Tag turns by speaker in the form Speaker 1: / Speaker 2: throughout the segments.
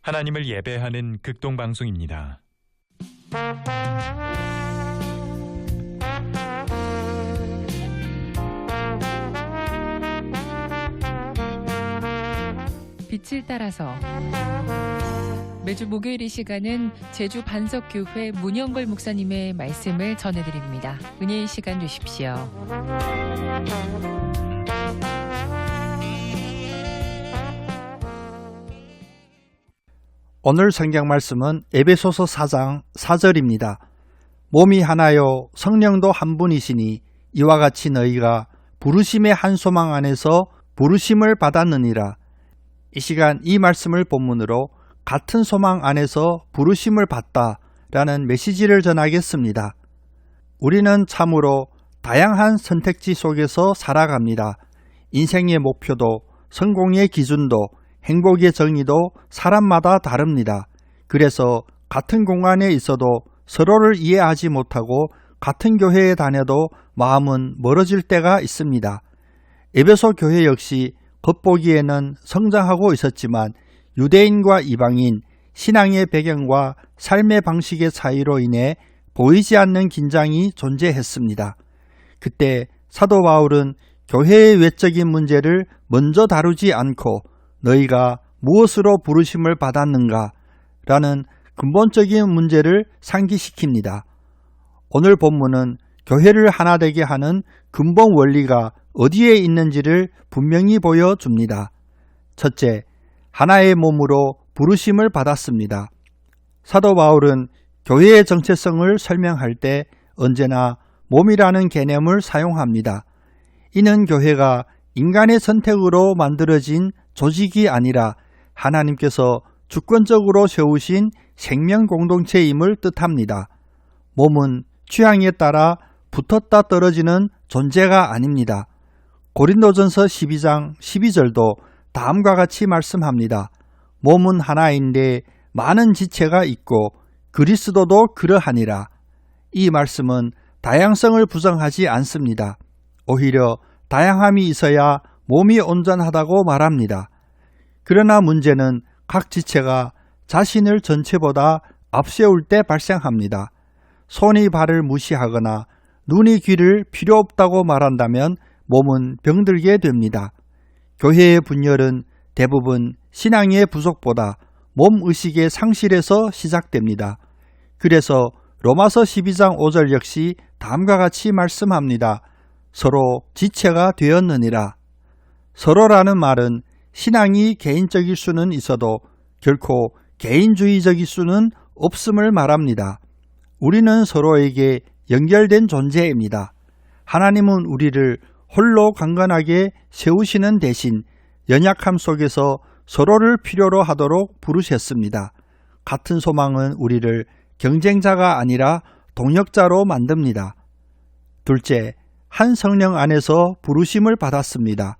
Speaker 1: 하나님을 예배하는 극동방송입니다.
Speaker 2: 빛을 따라서 매주 목요일 이 시간은 제주 반석교회 문영걸 목사님의 말씀을 전해드립니다. 은혜의 시간 되십시오.
Speaker 3: 오늘 성경 말씀은 에베소서 4장 4절입니다. 몸이 하나요 성령도 한 분이시니 이와 같이 너희가 부르심의 한 소망 안에서 부르심을 받았느니라. 이 시간 이 말씀을 본문으로 같은 소망 안에서 부르심을 받다라는 메시지를 전하겠습니다. 우리는 참으로 다양한 선택지 속에서 살아갑니다. 인생의 목표도 성공의 기준도 행복의 정의도 사람마다 다릅니다. 그래서 같은 공간에 있어도 서로를 이해하지 못하고 같은 교회에 다녀도 마음은 멀어질 때가 있습니다. 에베소 교회 역시 겉보기에는 성장하고 있었지만 유대인과 이방인, 신앙의 배경과 삶의 방식의 차이로 인해 보이지 않는 긴장이 존재했습니다. 그때 사도 바울은 교회의 외적인 문제를 먼저 다루지 않고 너희가 무엇으로 부르심을 받았는가? 라는 근본적인 문제를 상기시킵니다. 오늘 본문은 교회를 하나 되게 하는 근본 원리가 어디에 있는지를 분명히 보여줍니다. 첫째, 하나의 몸으로 부르심을 받았습니다. 사도 바울은 교회의 정체성을 설명할 때 언제나 몸이라는 개념을 사용합니다. 이는 교회가 인간의 선택으로 만들어진 조직이 아니라 하나님께서 주권적으로 세우신 생명 공동체임을 뜻합니다. 몸은 취향에 따라 붙었다 떨어지는 존재가 아닙니다. 고린도전서 12장 12절도 다음과 같이 말씀합니다. 몸은 하나인데 많은 지체가 있고 그리스도도 그러하니라. 이 말씀은 다양성을 부정하지 않습니다. 오히려 다양함이 있어야 몸이 온전하다고 말합니다. 그러나 문제는 각 지체가 자신을 전체보다 앞세울 때 발생합니다. 손이 발을 무시하거나 눈이 귀를 필요 없다고 말한다면 몸은 병들게 됩니다. 교회의 분열은 대부분 신앙의 부족보다 몸의식의 상실에서 시작됩니다. 그래서 로마서 12장 5절 역시 다음과 같이 말씀합니다. 서로 지체가 되었느니라. 서로라는 말은 신앙이 개인적일 수는 있어도 결코 개인주의적일 수는 없음을 말합니다. 우리는 서로에게 연결된 존재입니다. 하나님은 우리를 홀로 강건하게 세우시는 대신 연약함 속에서 서로를 필요로 하도록 부르셨습니다. 같은 소망은 우리를 경쟁자가 아니라 동역자로 만듭니다. 둘째, 한 성령 안에서 부르심을 받았습니다.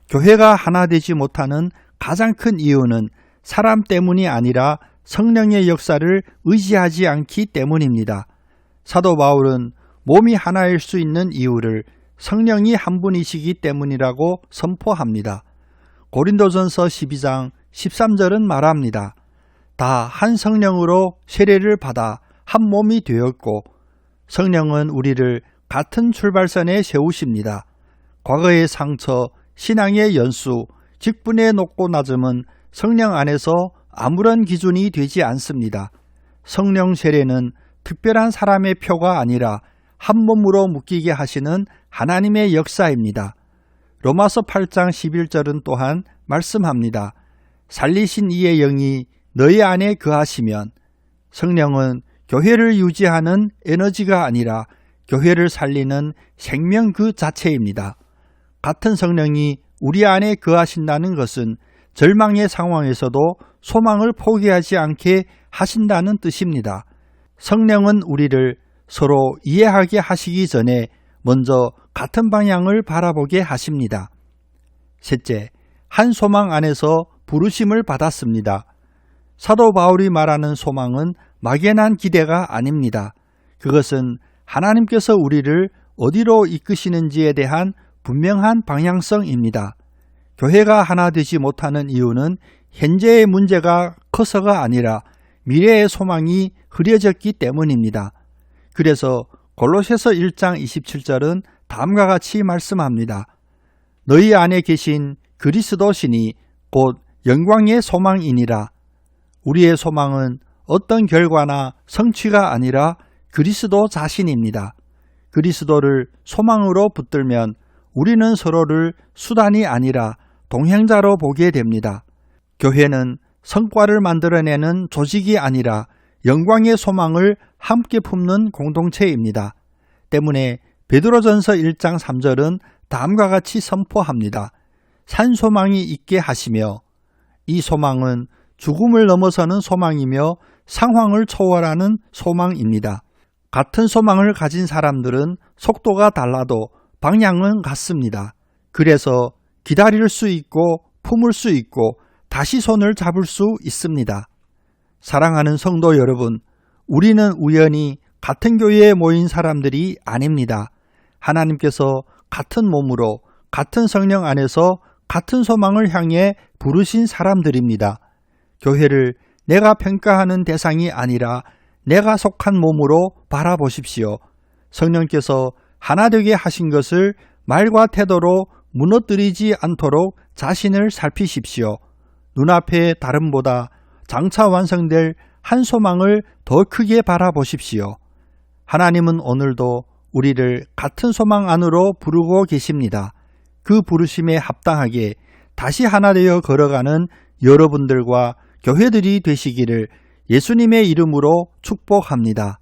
Speaker 3: 교회가 하나 되지 못하는 가장 큰 이유는 사람 때문이 아니라 성령의 역사를 의지하지 않기 때문입니다. 사도 바울은 몸이 하나일 수 있는 이유를 성령이 한 분이시기 때문이라고 선포합니다. 고린도전서 12장 13절은 말합니다. 다 한 성령으로 세례를 받아 한 몸이 되었고 성령은 우리를 같은 출발선에 세우십니다. 과거의 상처, 신앙의 연수, 직분의 높고 낮음은 성령 안에서 아무런 기준이 되지 않습니다. 성령 세례는 특별한 사람의 표가 아니라 한 몸으로 묶이게 하시는 하나님의 역사입니다. 로마서 8장 11절은 또한 말씀합니다. 살리신 이의 영이 너희 안에 거하시면 성령은 교회를 유지하는 에너지가 아니라 교회를 살리는 생명 그 자체입니다. 같은 성령이 우리 안에 거하신다는 것은 절망의 상황에서도 소망을 포기하지 않게 하신다는 뜻입니다. 성령은 우리를 서로 이해하게 하시기 전에 먼저 같은 방향을 바라보게 하십니다. 셋째, 한 소망 안에서 부르심을 받았습니다. 사도 바울이 말하는 소망은 막연한 기대가 아닙니다. 그것은 하나님께서 우리를 어디로 이끄시는지에 대한 분명한 방향성입니다. 교회가 하나 되지 못하는 이유는 현재의 문제가 커서가 아니라 미래의 소망이 흐려졌기 때문입니다. 그래서 골로새서 1장 27절은 다음과 같이 말씀합니다. 너희 안에 계신 그리스도시니 곧 영광의 소망이니라. 우리의 소망은 어떤 결과나 성취가 아니라 그리스도 자신입니다. 그리스도를 소망으로 붙들면 우리는 서로를 수단이 아니라 동행자로 보게 됩니다. 교회는 성과를 만들어내는 조직이 아니라 영광의 소망을 함께 품는 공동체입니다. 때문에 베드로전서 1장 3절은 다음과 같이 선포합니다. 산 소망이 있게 하시며, 이 소망은 죽음을 넘어서는 소망이며 상황을 초월하는 소망입니다. 같은 소망을 가진 사람들은 속도가 달라도 방향은 같습니다. 그래서 기다릴 수 있고 품을 수 있고 다시 손을 잡을 수 있습니다. 사랑하는 성도 여러분, 우리는 우연히 같은 교회에 모인 사람들이 아닙니다. 하나님께서 같은 몸으로 같은 성령 안에서 같은 소망을 향해 부르신 사람들입니다. 교회를 내가 평가하는 대상이 아니라 내가 속한 몸으로 바라보십시오. 성령께서 하나 되게 하신 것을 말과 태도로 무너뜨리지 않도록 자신을 살피십시오. 눈앞의 다름보다 장차 완성될 한 소망을 더 크게 바라보십시오. 하나님은 오늘도 우리를 같은 소망 안으로 부르고 계십니다. 그 부르심에 합당하게 다시 하나 되어 걸어가는 여러분들과 교회들이 되시기를 예수님의 이름으로 축복합니다.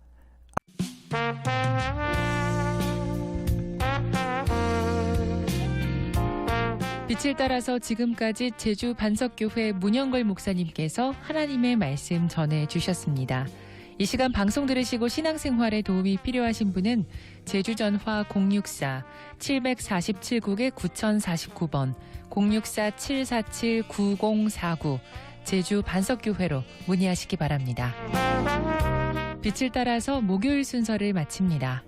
Speaker 2: 빛을 따라서 지금까지 제주 반석교회 문영걸 목사님께서 하나님의 말씀 전해주셨습니다. 이 시간 방송 들으시고 신앙생활에 도움이 필요하신 분은 제주전화 064-747국에 9049번 064-747-9049 제주 반석교회로 문의하시기 바랍니다. 빛을 따라서 목요일 순서를 마칩니다.